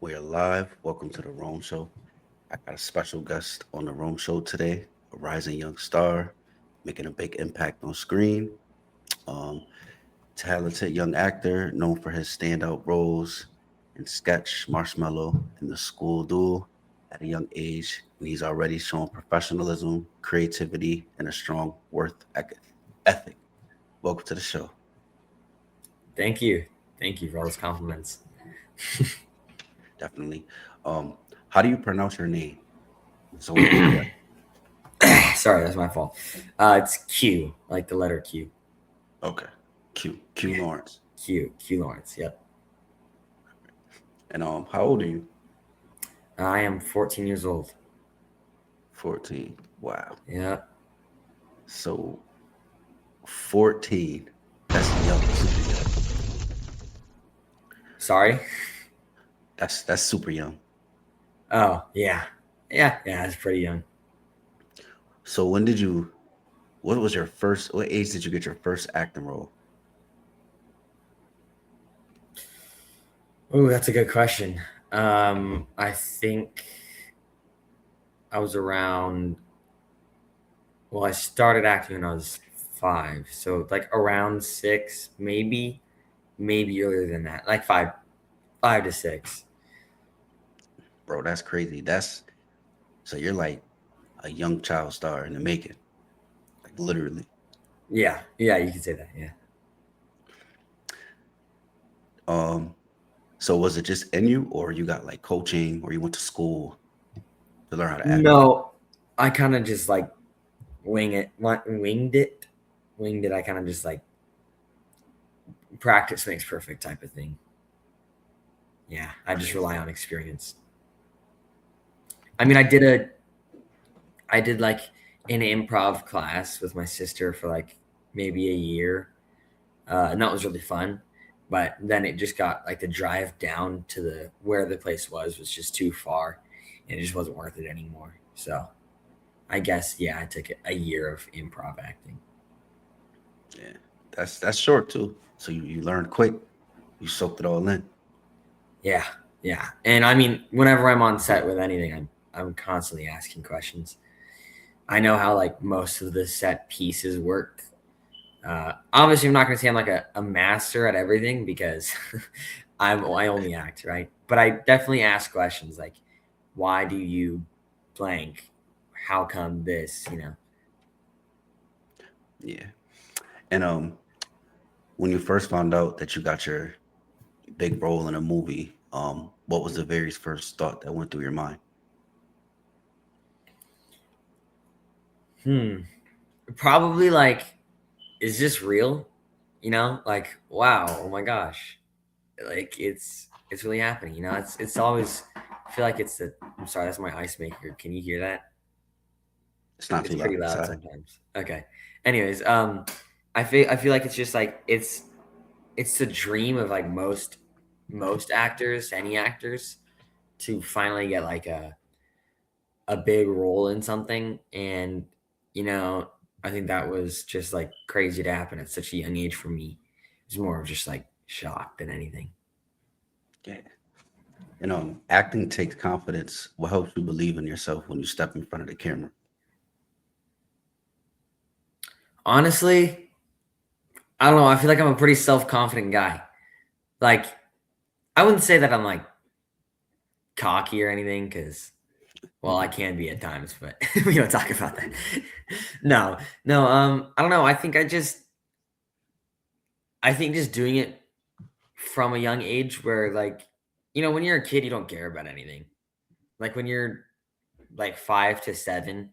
We're live. Welcome to the Rome Show. I got a special guest on the Rome Show today, a rising young star, making a big impact on screen. Um, Talented young actor known for his standout roles in sketch, Marshmallow, and the School Duel at a young age. And he's already shown professionalism, creativity, and a strong ethic. Welcome to the show. Thank you. Thank you for all those compliments. Definitely. Um, how do you pronounce your name? So we get it right. Sorry, that's my fault. It's Q, like the letter Q. Okay. Q Lawrence. Q Lawrence. Yep. And how old are you? I am 14 years old. 14. Wow. Yeah. So 14. That's young, super young. Sorry. That's super young. Oh, yeah. Yeah, that's pretty young. So what age did you get your first acting role? Oh, that's a good question. I think I was around, well, I started acting when I was 5. So like around 6, maybe earlier than that. Like 5 to 6. Bro, that's crazy. So you're like a young child star in the making. Like literally. Yeah, you can say that. Yeah. Um, so was it just in you or you got like coaching or you went to school to learn how to act? No, I kind of just like winged it, winged it. I kind of just like practice makes perfect type of thing. Yeah, I just Crazy. rely on experience. I mean, I did like an improv class with my sister for like maybe a year, and that was really fun. But then it just got like the drive down to the where the place was just too far, and it just wasn't worth it anymore. So I guess yeah, I took a year of improv acting. Yeah. That's short too. So you learned quick. You soaked it all in. Yeah, yeah. And I mean, whenever I'm on set with anything, I'm constantly asking questions. I know how like most of the set pieces work. Obviously, I'm not going to say I'm like a master at everything because I only act, right? But I definitely ask questions like, why do you blank? How come this? Yeah. And when you first found out that you got your big role in a movie, what was the very first thought that went through your mind? Hmm. Probably like, is this real? Like, wow, oh my gosh, like it's really happening. It's always. I feel like it's the. I'm sorry, that's my ice maker. Can you hear that? It's not It's too loud pretty loud inside. sometimes. Okay. Anyways, I feel like it's just like it's the dream of like most actors, any actors, to finally get like a big role in something, and you know I think that was just like crazy to happen at such a young age for me. It's more of just like shock than anything. Yeah. And acting takes confidence. What helps you believe in yourself when you step in front of the camera? Honestly, I don't know. I feel like I'm a pretty self confident guy. Like I wouldn't say that I'm like cocky or anything because well, I can be at times, but we don't talk about that. No, no. I don't know. I think just doing it from a young age, where like, when you're a kid, you don't care about anything. Like when you're like 5 to 7,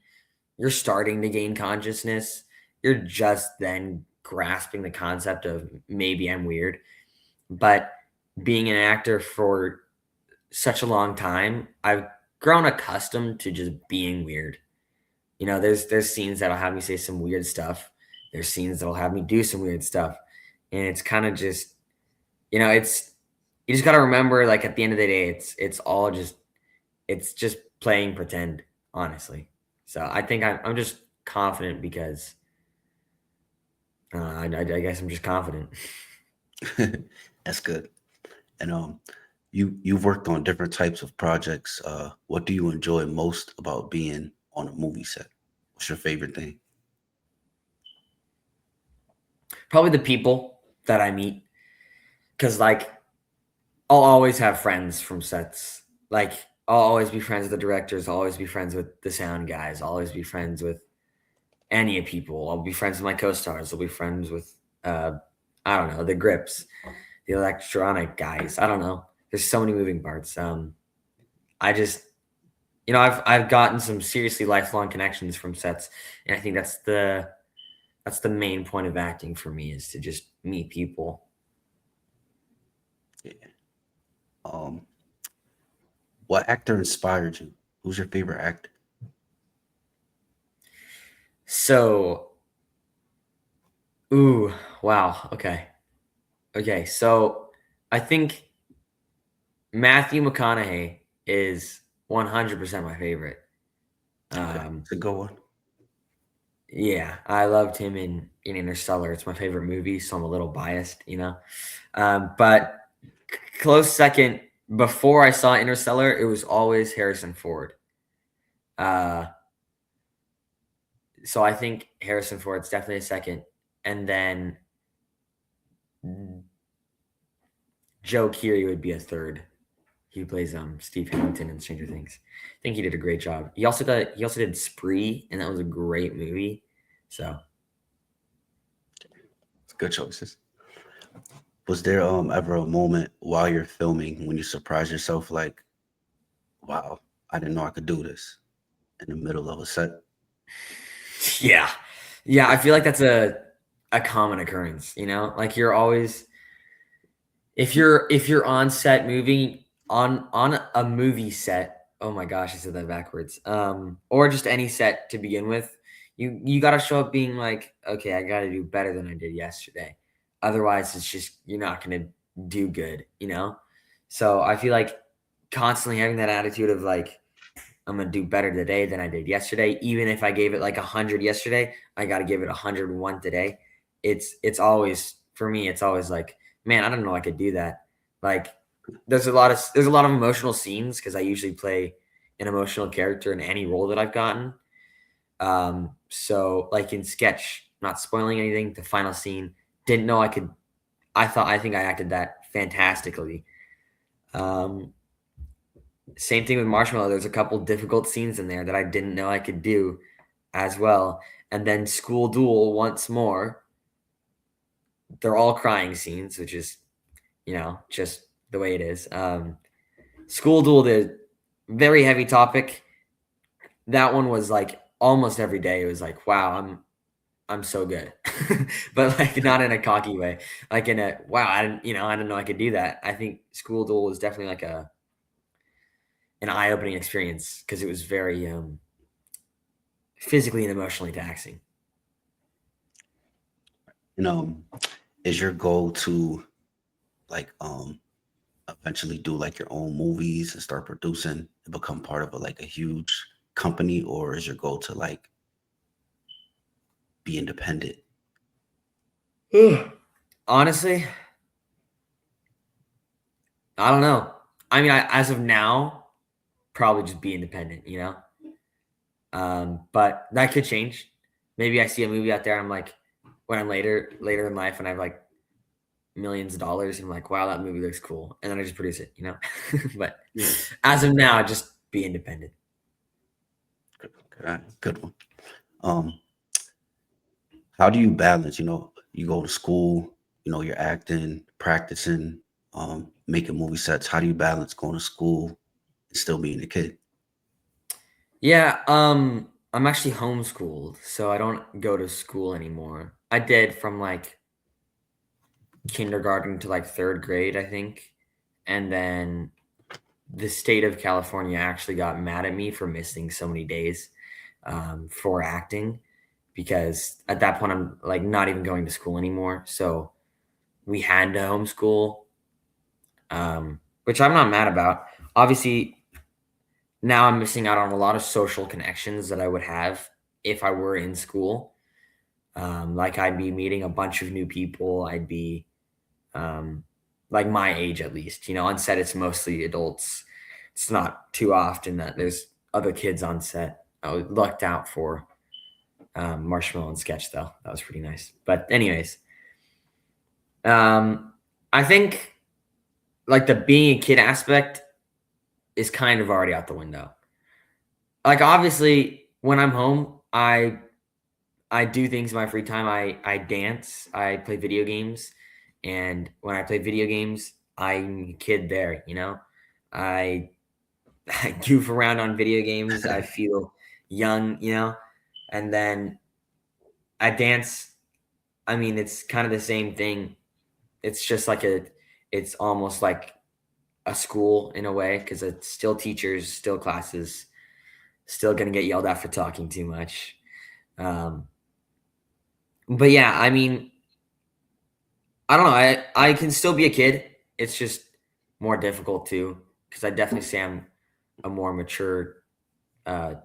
you're starting to gain consciousness. You're just then grasping the concept of maybe I'm weird, but being an actor for such a long time, I've grown accustomed to just being weird. There's scenes that'll have me say some weird stuff. There's scenes that'll have me do some weird stuff. And it's kind of just, it's you just got to remember like at the end of the day it's just playing pretend, honestly. So I think I'm just confident because I guess I'm just confident. That's good. And You've worked on different types of projects. What do you enjoy most about being on a movie set? What's your favorite thing? Probably the people that I meet, because like I'll always have friends from sets. Like I'll always be friends with the directors. I'll always be friends with the sound guys. I'll always be friends with any of people. I'll be friends with my co-stars. I'll be friends with uh, I don't know, the grips, the electronic guys. I don't know. There's so many moving parts. I just I've gotten some seriously lifelong connections from sets, and I think that's the main point of acting for me is to just meet people. Yeah. Um, what actor inspired you? Who's your favorite actor? So, ooh, wow. Okay. So I think Matthew McConaughey is 100% my favorite. Okay, Um, it's a good one. yeah, I loved him in Interstellar. It's my favorite movie, so I'm a little biased. But close second before I saw Interstellar, it was always Harrison Ford. Uh, so I think Harrison Ford's definitely a second, and then Joe Keery would be a third. He plays Steve Hamilton in Stranger Things. I think he did a great job. He also did Spree, and that was a great movie. So It's good choices. Was there ever a moment while you're filming when you surprise yourself like, wow, I didn't know I could do this in the middle of a set? yeah, yeah, I feel like that's a common occurrence. Like you're always if you're on set moving on a movie set. Oh my gosh, I said that backwards. Or just any set to begin with. You got to show up being like, okay, I got to do better than I did yesterday. Otherwise, it's just you're not going to do good. So I feel like constantly having that attitude of like I'm gonna do better today than I did yesterday. Even if I gave it like 100 yesterday, I got to give it 101 today. It's always for me. It's always like, man, I don't know I could do that. Like, there's a lot of emotional scenes because I usually play an emotional character in any role that I've gotten. So like in sketch, not spoiling anything, the final scene, didn't know I could. I think I acted that fantastically. Um, Same thing with Marshmallow. There's a couple difficult scenes in there that I didn't know I could do as well. And then School Duel once more. They're all crying scenes, which is, just the way it is. School Duel, the very heavy topic. That one was like almost every day. It was like, wow, I'm so good, but like not in a cocky way. Like in a wow, I didn't know I could do that. I think School Duel was definitely like an eye opening experience because it was very physically and emotionally taxing. And is your goal to like eventually do like your own movies and start producing and become part of a huge company, or is your goal to like be independent? Honestly, I don't know. I mean, as of now, probably just be independent. But that could change. Maybe I see a movie out there. I'm like, when I'm later in life, and I have like millions of dollars, and I'm like, wow, that movie looks cool, and then I just produce it. But Yeah, as of now, just be independent. good one. Um, how do you balance? You go to school, you're acting, practicing, making movie sets. How do you balance going to school and still being a kid? Yeah, I'm actually homeschooled, so I don't go to school anymore. I did from like kindergarten to like third grade, I think. And then the state of California actually got mad at me for missing so many days for acting because at that point I'm like not even going to school anymore. So we had to homeschool, which I'm not mad about. Obviously, now I'm missing out on a lot of social connections that I would have if I were in school. Like I'd be meeting a bunch of new people. I'd be um, like my age at least. On set it's mostly adults. It's not too often that there's other kids on set. I lucked out for Marshmallow and Sketch though. That was pretty nice. But anyways, I think like the being a kid aspect is kind of already out the window. Like obviously when I'm home, I do things in my free time. I dance, I play video games, and when I play video games, I'm a kid there. I I goof around on video games. I feel young. And then I dance. I mean, it's kind of the same thing. It's just like it's almost like a school in a way because it's still teachers, still classes, still gonna get yelled at for talking too much. Um, but yeah, I mean, I don't know. I can still be a kid. It's just more difficult too because I definitely say I'm a more mature uh,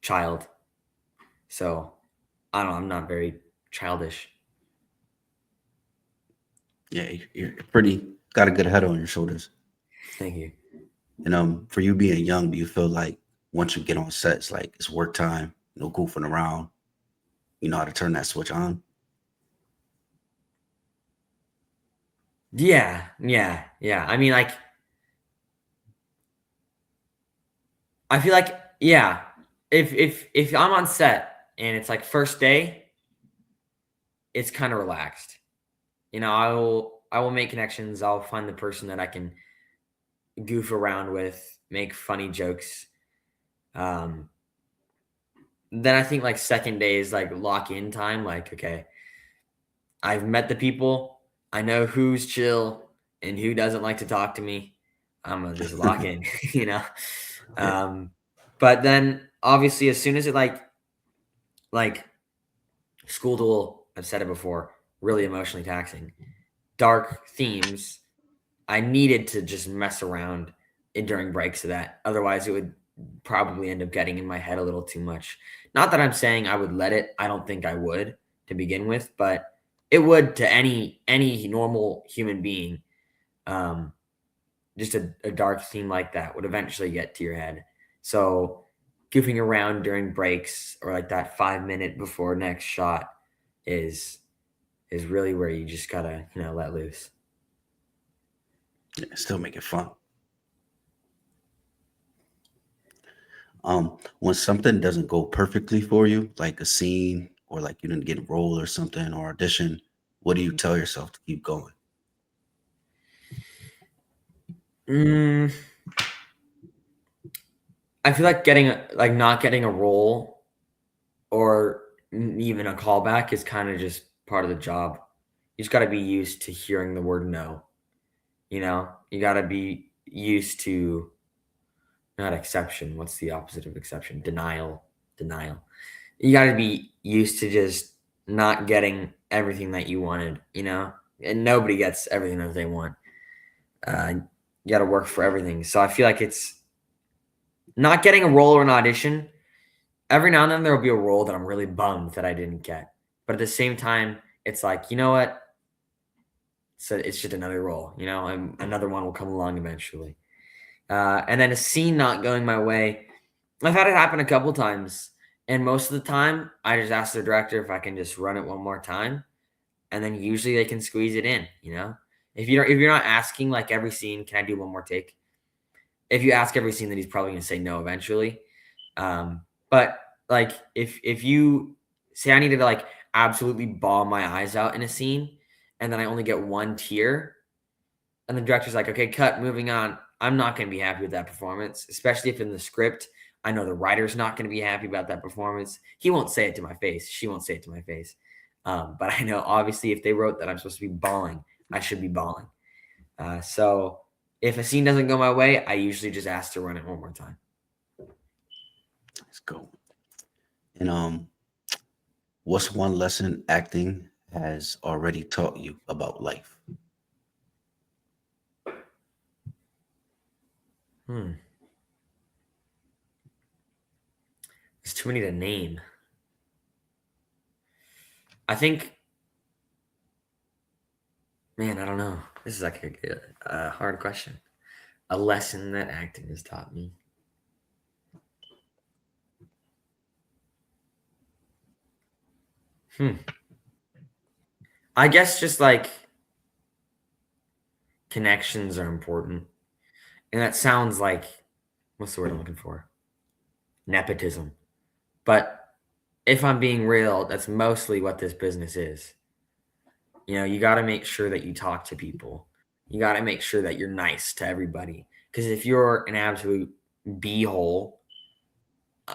child. So I don't know. I'm not very childish. Yeah, you're pretty got a good head on your shoulders. Thank you. And for you being young, do you feel like once you get on sets, like it's work time, no goofing around, you know how to turn that switch on? Yeah, yeah, yeah. I mean, like, I feel like, yeah. If I'm on set and it's like first day, it's kind of relaxed. I will make connections. I'll find the person that I can goof around with, make funny jokes. Um, then I think like second day is like lock in time. Like, okay, I've met the people. I know who's chill and who doesn't like to talk to me. I'm gonna just lock in, you know. Yeah, Um, but then obviously as soon as it like School Duel, I've said it before, really emotionally taxing. Dark themes. I needed to just mess around during breaks of that. Otherwise, it would probably end up getting in my head a little too much. Not that I'm saying I would let it. I don't think I would to begin with, but it would to any normal human being. Um, just a dark theme like that would eventually get to your head. So goofing around during breaks or like that 5 minute before next shot is is really where you just gotta let loose. yeah, still make it fun. When something doesn't go perfectly for you, like a scene or like you didn't get a role or something or audition, what do you tell yourself to keep going? Mm, I feel like not getting a role or even a callback is kind of just part of the job. You just got to be used to hearing the word no. You got to be used to not exception. What's the opposite of exception? Denial. Denial. You got to be used to just not getting everything that you wanted. And nobody gets everything that they want. You got to work for everything. So I feel like it's not getting a role or an audition. Every now and then there will be a role that I'm really bummed that I didn't get. But at the same time, it's like, you know what? So it's just another role, and another one will come along eventually. And then a scene not going my way. I've had it happen a couple times. And most of the time, I just ask the director if I can just run it one more time. And then usually they can squeeze it in. If you're not asking like every scene, can I do one more take? If you ask every scene, then he's probably gonna say no eventually. But like if you say I needed to like absolutely bawl my eyes out in a scene, and then I only get one tear, and the director's like, okay, cut, moving on. I'm not gonna be happy with that performance, especially if in the script I know the writer's not gonna be happy about that performance. He won't say it to my face. She won't say it to my face. But I know obviously if they wrote that I'm supposed to be bawling, I should be bawling. So if a scene doesn't go my way, I usually just ask to run it one more time. Let's go. And what's one lesson acting has already taught you about life? Hmm. There's too many to name. I think Man, I don't know. This is like a hard question. A lesson that acting has taught me. Hmm. I guess just like connections are important. And that sounds like, what's the word I'm looking for? Nepotism. But if I'm being real, that's mostly what this business is. You got to make sure that you talk to people. You got to make sure that you're nice to everybody. Because if you're an absolute beehole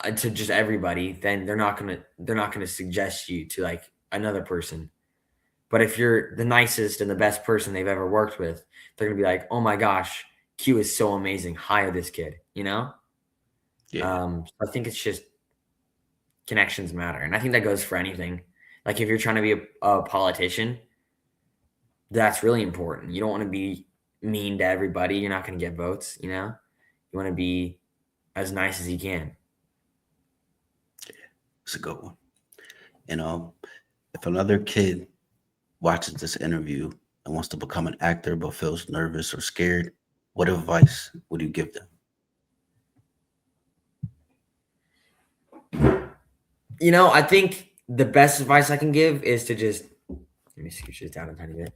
to just everybody, then they're not gonna suggest you to like another person. But if you're the nicest and the best person they've ever worked with, they're gonna be like, "Oh my gosh, Q is so amazing. Hire this kid." Yeah, I think it's just connections matter, and I think that goes for anything. Like if you're trying to be a politician, that's really important. You don't want to be mean to everybody. You're not going to get votes. You want to be as nice as you can. it's a good one. And if another kid watches this interview and wants to become an actor but feels nervous or scared, what advice would you give them? I think the best advice I can give is to just let me scooch this down a tiny bit.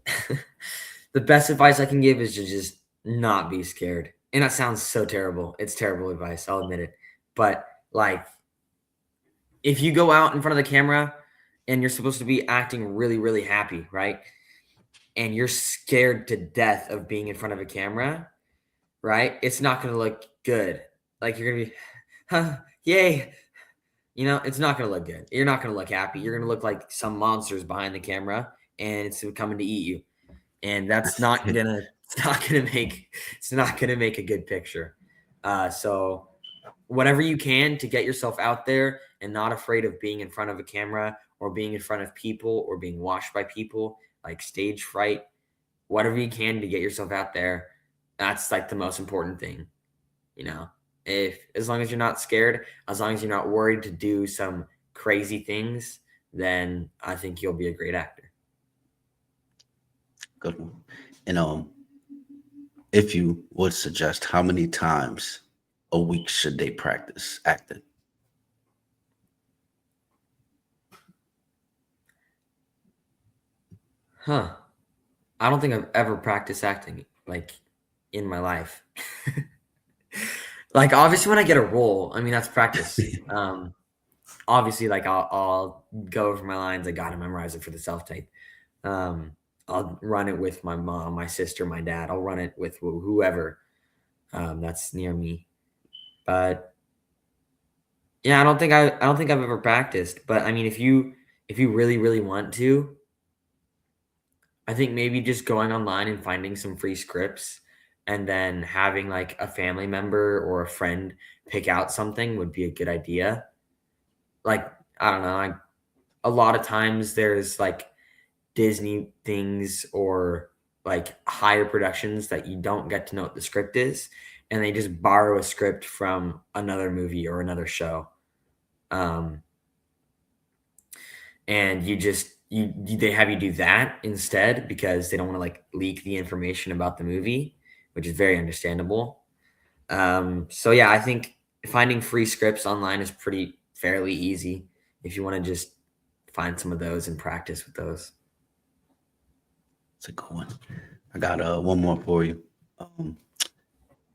The best advice I can give is to just not be scared. And that sounds so terrible. It's terrible advice. I'll admit it. But like, if you go out in front of the camera and you're supposed to be acting really, really happy, right? And you're scared to death of being in front of a camera, right? It's not going to look good. Like you're going to be, huh, yay. It's not going to look good. You're not going to look happy. You're going to look like some monsters behind the camera and it's coming to eat you. And that's not going to, it's not going to make a good picture. So whatever you can to get yourself out there and not afraid of being in front of a camera or being in front of people or being watched by people, like stage fright, whatever you can to get yourself out there. That's like the most important thing, you know. If as long as you're not scared, as long as you're not worried to do some crazy things, then I think you'll be a great actor. Good one. And if you would suggest, how many times a week should they practice acting? Huh. I don't think I've ever practiced acting like in my life. Like obviously when I get a role, I mean that's practice. Obviously like I'll go over my lines. I gotta memorize it for the self tape. Um, I'll run it with my mom, my sister, my dad. I'll run it with whoever that's near me. But yeah, I don't think I've ever practiced. But I mean, if you really really want to, I think maybe just going online and finding some free scripts and then having like a family member or a friend pick out something would be a good idea. Like I don't know, a lot of times there's like Disney things or like higher productions that you don't get to know what the script is, and they just borrow a script from another movie or another show. Um, and they have you do that instead because they don't want to like leak the information about the movie, which is very understandable. So yeah, I think finding free scripts online is pretty fairly easy if you want to just find some of those and practice with those. It's a good one. I got one more for you. Um,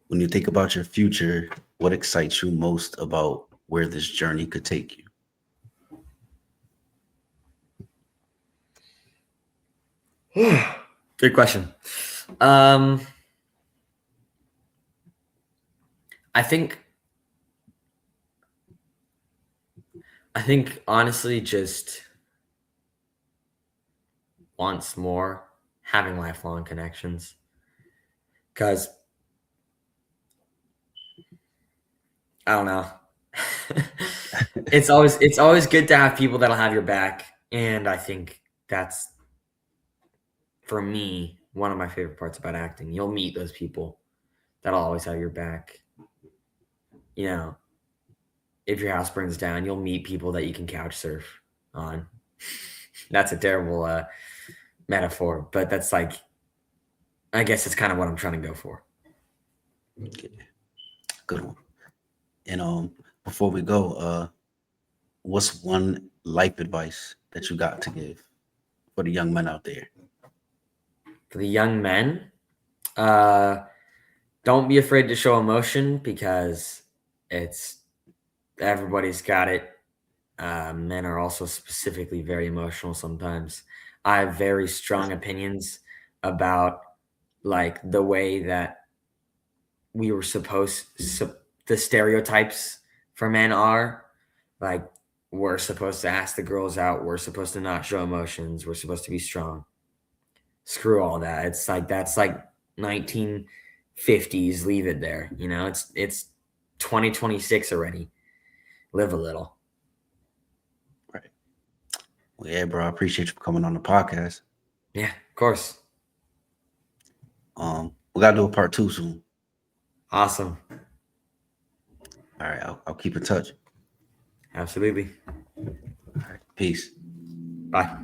when you think about your future, what excites you most about where this journey could take you? Good question. Um, I think I think honestly just once more having lifelong connections because I don't know. It's always good to have people that'll have your back, and I think that's for me one of my favorite parts about acting. You'll meet those people that'll always have your back. You know, if your house burns down, you'll meet people that you can couch surf on. That's a terrible metaphor, but that's like I guess it's kind of what I'm trying to go for. Okay, good one. And before we go, what's one life advice that you got to give for the young men out there? For the young men, uh, don't be afraid to show emotion because it's everybody's got it. Men are also specifically very emotional sometimes. I have very strong opinions about like the way that we were the stereotypes for men are like we're supposed to ask the girls out, we're supposed to not show emotions, we're supposed to be strong. Screw all that. It's like that's like 1950s, leave it there. It's 2026 already. Live a little. Right. Well, yeah, bro. I appreciate you for coming on the podcast. Yeah, of course. We gotta do a part two soon. Awesome. All right, I'll keep in touch. Absolutely. All right, peace. Bye.